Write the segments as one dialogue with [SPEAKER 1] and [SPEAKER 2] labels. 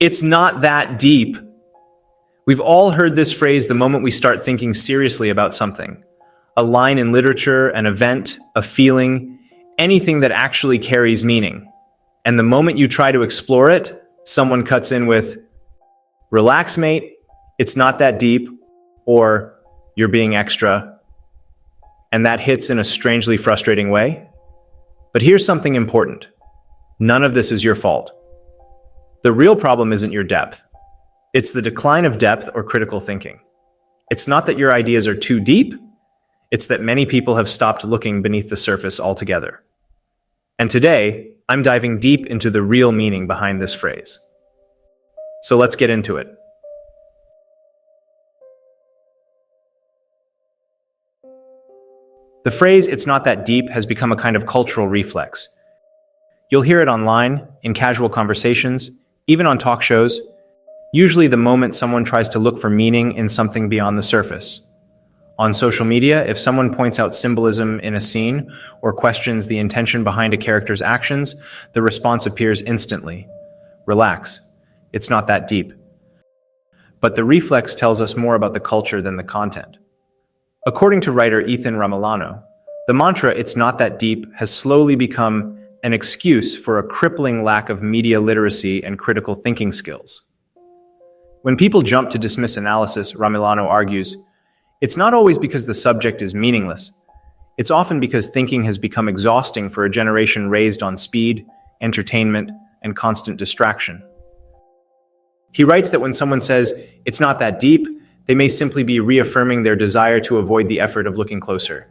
[SPEAKER 1] It's not that deep. We've all heard this phrase the moment we start thinking seriously about something. A line in literature, an event, a feeling, anything that actually carries meaning. And the moment you try to explore it, someone cuts in with, "Relax, mate, it's not that deep," or "You're being extra." And that hits in a strangely frustrating way. But here's something important. None of this is your fault. The real problem isn't your depth. It's the decline of depth or critical thinking. It's not that your ideas are too deep, it's that many people have stopped looking beneath the surface altogether. And today, I'm diving deep into the real meaning behind this phrase. So let's get into it. The phrase, "it's not that deep," has become a kind of cultural reflex. You'll hear it online, in casual conversations, even on talk shows, usually the moment someone tries to look for meaning in something beyond the surface. On social media, if someone points out symbolism in a scene or questions the intention behind a character's actions, the response appears instantly. Relax. It's not that deep. But the reflex tells us more about the culture than the content. According to writer Ethan Ramilano, the mantra "it's not that deep" has slowly become an excuse for a crippling lack of media literacy and critical thinking skills. When people jump to dismiss analysis, Ramilano argues, it's not always because the subject is meaningless. It's often because thinking has become exhausting for a generation raised on speed, entertainment, and constant distraction. He writes that when someone says, "it's not that deep," they may simply be reaffirming their desire to avoid the effort of looking closer.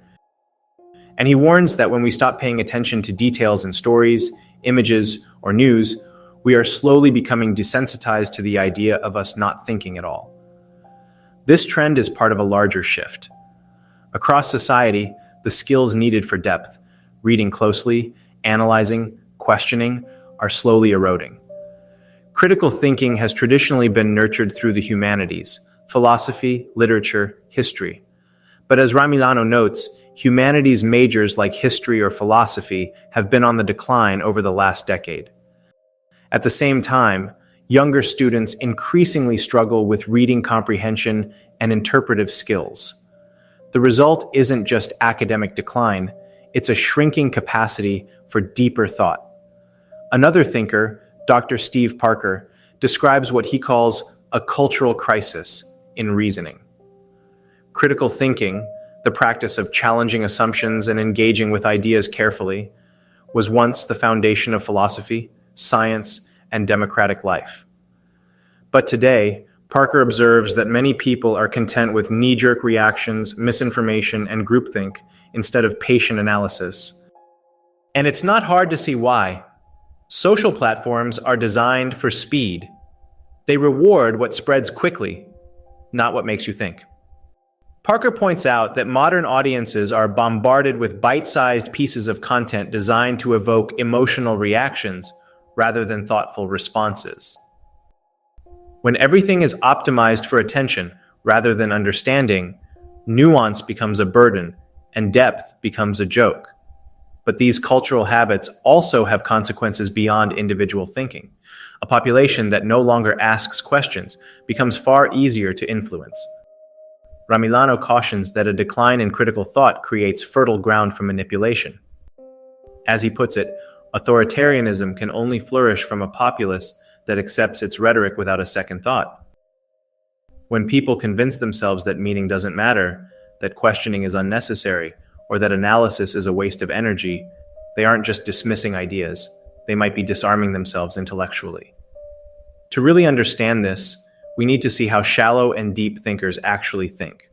[SPEAKER 1] And he warns that when we stop paying attention to details in stories, images, or news, we are slowly becoming desensitized to the idea of us not thinking at all. This trend is part of a larger shift. Across society, the skills needed for depth, reading closely, analyzing, questioning, are slowly eroding. Critical thinking has traditionally been nurtured through the humanities, philosophy, literature, history. But as Ramilano notes, humanities majors like history or philosophy have been on the decline over the last decade. At the same time, younger students increasingly struggle with reading comprehension and interpretive skills. The result isn't just academic decline, it's a shrinking capacity for deeper thought. Another thinker, Dr. Steve Parker, describes what he calls a cultural crisis in reasoning. Critical thinking, the practice of challenging assumptions and engaging with ideas carefully, was once the foundation of philosophy, science, and democratic life. But today, Parker observes that many people are content with knee-jerk reactions, misinformation, and groupthink instead of patient analysis. And it's not hard to see why. Social platforms are designed for speed. They reward what spreads quickly, not what makes you think. Parker points out that modern audiences are bombarded with bite-sized pieces of content designed to evoke emotional reactions rather than thoughtful responses. When everything is optimized for attention rather than understanding, nuance becomes a burden and depth becomes a joke. But these cultural habits also have consequences beyond individual thinking. A population that no longer asks questions becomes far easier to influence. Ramilano cautions that a decline in critical thought creates fertile ground for manipulation. As he puts it, authoritarianism can only flourish from a populace that accepts its rhetoric without a second thought. When people convince themselves that meaning doesn't matter, that questioning is unnecessary, or that analysis is a waste of energy, they aren't just dismissing ideas, they might be disarming themselves intellectually. To really understand this, we need to see how shallow and deep thinkers actually think.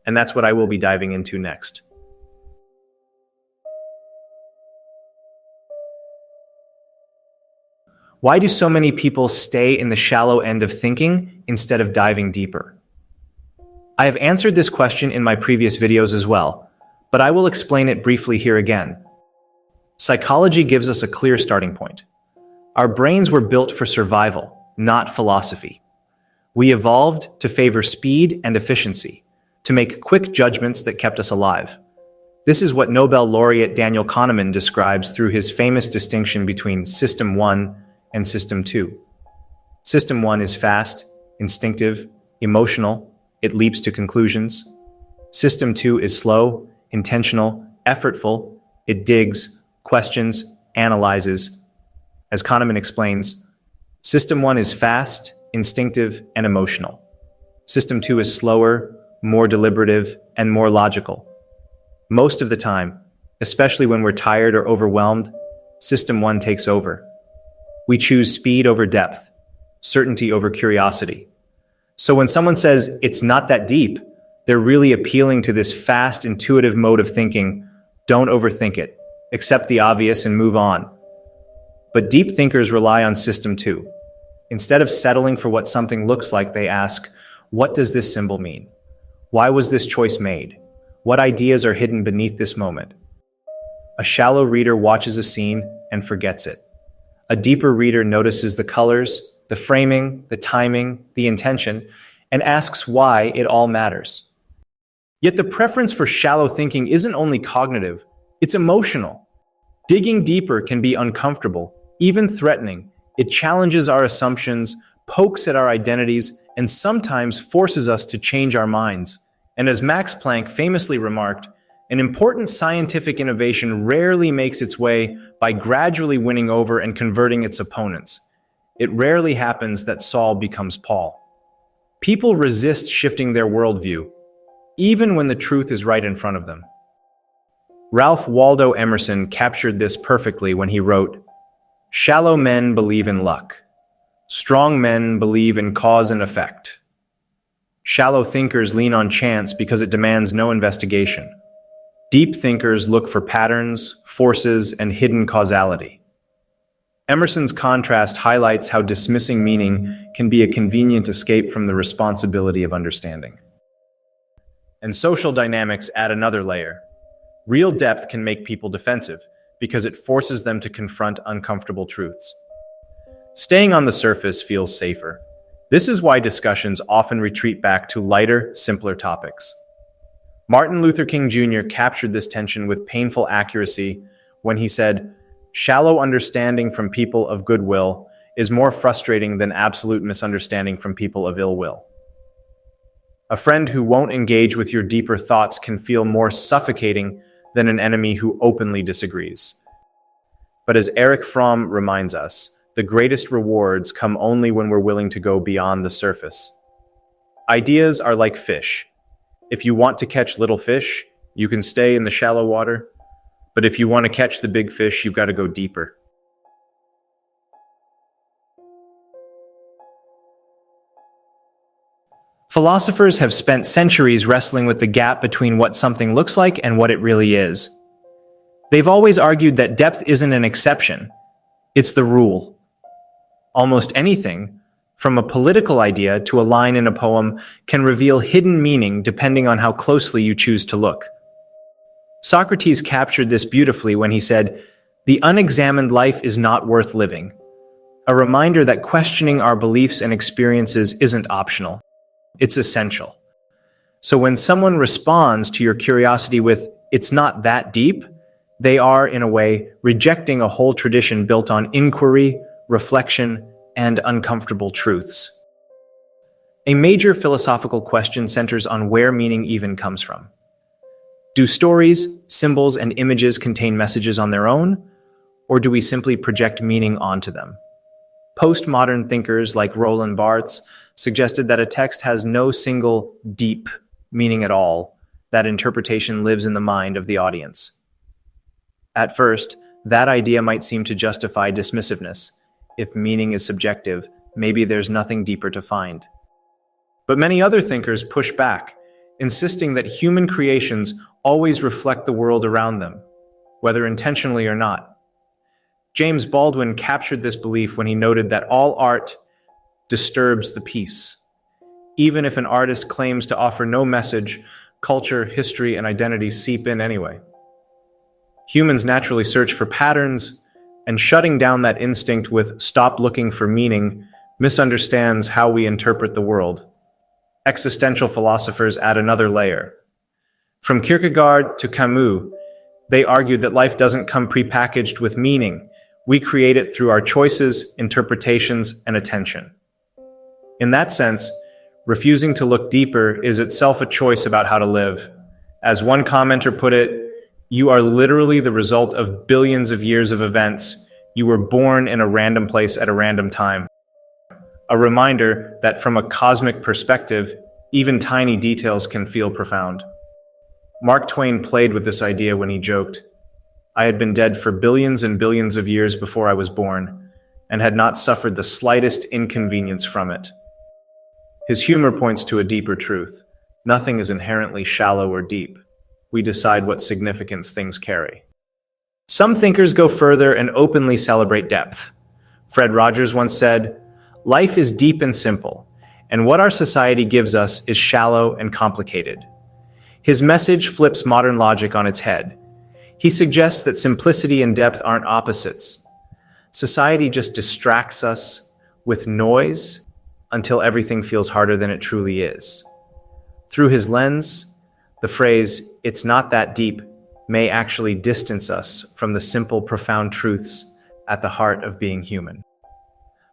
[SPEAKER 1] And that's what I will be diving into next. Why do so many people stay in the shallow end of thinking instead of diving deeper? I have answered this question in my previous videos as well, but I will explain it briefly here again. Psychology gives us a clear starting point. Our brains were built for survival, not philosophy. We evolved to favor speed and efficiency, to make quick judgments that kept us alive. This is what Nobel laureate Daniel Kahneman describes through his famous distinction between System 1 and System 2. System 1 is fast, instinctive, emotional, it leaps to conclusions. System 2 is slow, intentional, effortful, it digs, questions, analyzes. As Kahneman explains, System 1 is fast, instinctive, and emotional. System 2 is slower, more deliberative, and more logical. Most of the time, especially when we're tired or overwhelmed, System 1 takes over. We choose speed over depth, certainty over curiosity. So when someone says it's not that deep, they're really appealing to this fast, intuitive mode of thinking. Don't overthink it. Accept the obvious and move on. But deep thinkers rely on System 2. Instead of settling for what something looks like, they ask, what does this symbol mean? Why was this choice made? What ideas are hidden beneath this moment? A shallow reader watches a scene and forgets it. A deeper reader notices the colors, the framing, the timing, the intention, and asks why it all matters. Yet the preference for shallow thinking isn't only cognitive, it's emotional. Digging deeper can be uncomfortable, even threatening. It challenges our assumptions, pokes at our identities, and sometimes forces us to change our minds. And as Max Planck famously remarked, an important scientific innovation rarely makes its way by gradually winning over and converting its opponents. It rarely happens that Saul becomes Paul. People resist shifting their worldview, even when the truth is right in front of them. Ralph Waldo Emerson captured this perfectly when he wrote, "Shallow men believe in luck. Strong men believe in cause and effect. Shallow thinkers lean on chance because it demands no investigation. Deep thinkers look for patterns, forces, and hidden causality." Emerson's contrast highlights how dismissing meaning can be a convenient escape from the responsibility of understanding. And social dynamics add another layer. Real depth can make people defensive because it forces them to confront uncomfortable truths. Staying on the surface feels safer. This is why discussions often retreat back to lighter, simpler topics. Martin Luther King Jr. captured this tension with painful accuracy when he said, "Shallow understanding from people of goodwill is more frustrating than absolute misunderstanding from people of ill will." A friend who won't engage with your deeper thoughts can feel more suffocating than an enemy who openly disagrees. But as Erich Fromm reminds us, the greatest rewards come only when we're willing to go beyond the surface. Ideas are like fish. If you want to catch little fish, you can stay in the shallow water. But if you want to catch the big fish, you've got to go deeper. Philosophers have spent centuries wrestling with the gap between what something looks like and what it really is. They've always argued that depth isn't an exception, it's the rule. Almost anything, from a political idea to a line in a poem, can reveal hidden meaning depending on how closely you choose to look. Socrates captured this beautifully when he said, "The unexamined life is not worth living," a reminder that questioning our beliefs and experiences isn't optional. It's essential. So when someone responds to your curiosity with, "It's not that deep," they are, in a way, rejecting a whole tradition built on inquiry, reflection, and uncomfortable truths. A major philosophical question centers on where meaning even comes from. Do stories, symbols, and images contain messages on their own, or do we simply project meaning onto them? Postmodern thinkers like Roland Barthes suggested that a text has no single, deep meaning at all, that interpretation lives in the mind of the audience. At first, that idea might seem to justify dismissiveness. If meaning is subjective, maybe there's nothing deeper to find. But many other thinkers push back, insisting that human creations always reflect the world around them, whether intentionally or not. James Baldwin captured this belief when he noted that all art disturbs the peace. Even if an artist claims to offer no message, culture, history, and identity seep in anyway. Humans naturally search for patterns, and shutting down that instinct with "stop looking for meaning" misunderstands how we interpret the world. Existential philosophers add another layer. From Kierkegaard to Camus, they argued that life doesn't come prepackaged with meaning. We create it through our choices, interpretations, and attention. In that sense, refusing to look deeper is itself a choice about how to live. As one commenter put it, you are literally the result of billions of years of events. You were born in a random place at a random time. A reminder that from a cosmic perspective, even tiny details can feel profound. Mark Twain played with this idea when he joked, "I had been dead for billions and billions of years before I was born, and had not suffered the slightest inconvenience from it." His humor points to a deeper truth. Nothing is inherently shallow or deep. We decide what significance things carry. Some thinkers go further and openly celebrate depth. Fred Rogers once said, "Life is deep and simple, and what our society gives us is shallow and complicated." His message flips modern logic on its head. He suggests that simplicity and depth aren't opposites. Society just distracts us with noise until everything feels harder than it truly is. Through his lens, the phrase, "it's not that deep," may actually distance us from the simple, profound truths at the heart of being human.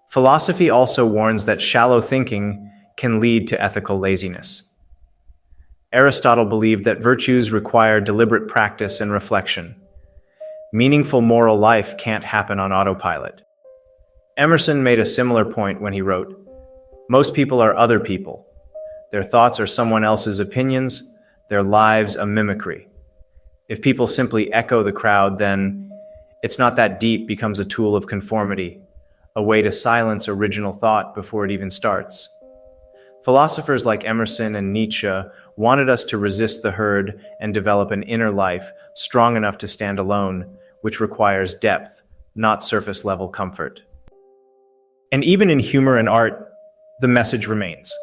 [SPEAKER 1] Philosophy also warns that shallow thinking can lead to ethical laziness. Aristotle believed that virtues require deliberate practice and reflection. Meaningful moral life can't happen on autopilot. Emerson made a similar point when he wrote, "Most people are other people. Their thoughts are someone else's opinions, their lives a mimicry. If people simply echo the crowd, then it's not that deep becomes a tool of conformity, a way to silence original thought before it even starts." Philosophers like Emerson and Nietzsche wanted us to resist the herd and develop an inner life strong enough to stand alone, which requires depth, not surface-level comfort. And even in humor and art, the message remains.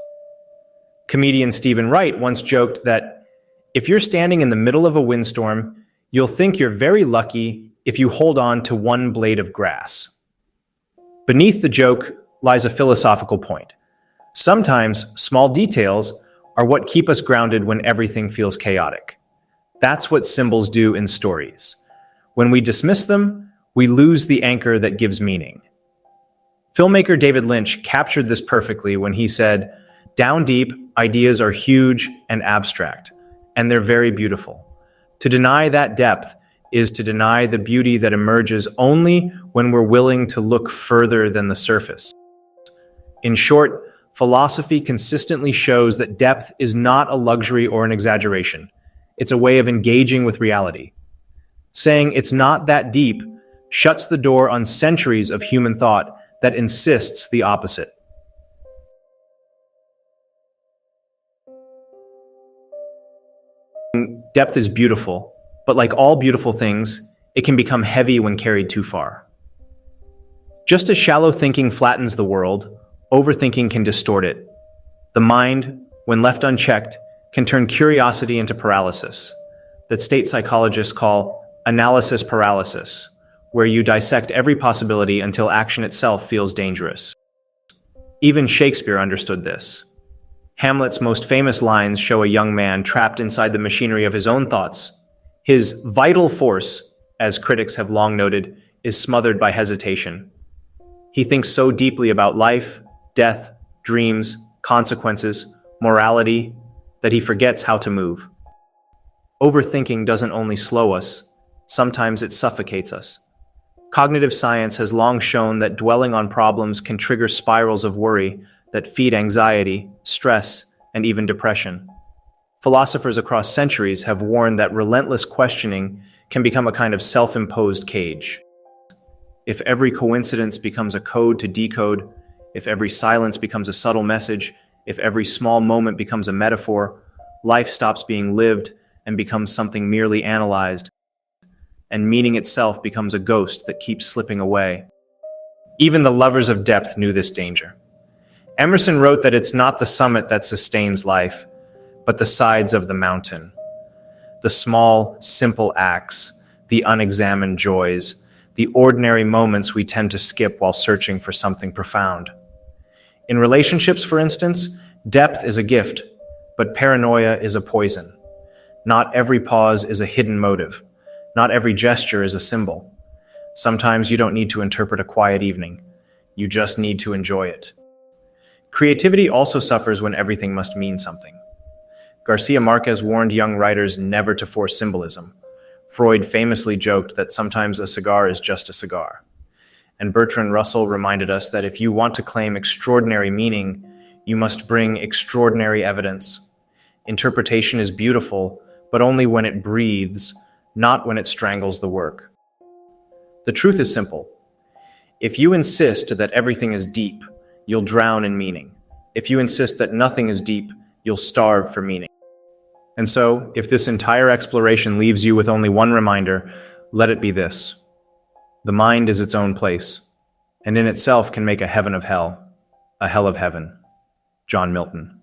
[SPEAKER 1] Comedian Stephen Wright once joked that if you're standing in the middle of a windstorm, you'll think you're very lucky if you hold on to one blade of grass. Beneath the joke lies a philosophical point. Sometimes small details are what keep us grounded when everything feels chaotic. That's what symbols do in stories. When we dismiss them, we lose the anchor that gives meaning. Filmmaker David Lynch captured this perfectly when he said, "Down deep, ideas are huge and abstract, and they're very beautiful. To deny that depth is to deny the beauty that emerges only when we're willing to look further than the surface." In short, philosophy consistently shows that depth is not a luxury or an exaggeration. It's a way of engaging with reality. Saying it's not that deep shuts the door on centuries of human thought that insists the opposite. Depth is beautiful, but like all beautiful things, it can become heavy when carried too far. Just as shallow thinking flattens the world, overthinking can distort it. The mind, when left unchecked, can turn curiosity into paralysis, that state psychologists call analysis paralysis, where you dissect every possibility until action itself feels dangerous. Even Shakespeare understood this. Hamlet's most famous lines show a young man trapped inside the machinery of his own thoughts. His vital force, as critics have long noted, is smothered by hesitation. He thinks so deeply about life, death, dreams, consequences, morality, that he forgets how to move. Overthinking doesn't only slow us, sometimes it suffocates us. Cognitive science has long shown that dwelling on problems can trigger spirals of worry that feed anxiety, stress, and even depression. Philosophers across centuries have warned that relentless questioning can become a kind of self-imposed cage. If every coincidence becomes a code to decode, if every silence becomes a subtle message, if every small moment becomes a metaphor, life stops being lived and becomes something merely analyzed, and meaning itself becomes a ghost that keeps slipping away. Even the lovers of depth knew this danger. Emerson wrote that it's not the summit that sustains life, but the sides of the mountain. The small, simple acts, the unexamined joys, the ordinary moments we tend to skip while searching for something profound. In relationships, for instance, depth is a gift, but paranoia is a poison. Not every pause is a hidden motive. Not every gesture is a symbol. Sometimes you don't need to interpret a quiet evening. You just need to enjoy it. Creativity also suffers when everything must mean something. Garcia Marquez warned young writers never to force symbolism. Freud famously joked that sometimes a cigar is just a cigar. And Bertrand Russell reminded us that if you want to claim extraordinary meaning, you must bring extraordinary evidence. Interpretation is beautiful, but only when it breathes, not when it strangles the work. The truth is simple. If you insist that everything is deep, you'll drown in meaning. If you insist that nothing is deep, you'll starve for meaning. And so, if this entire exploration leaves you with only one reminder, let it be this. The mind is its own place, and in itself can make a heaven of hell, a hell of heaven. John Milton.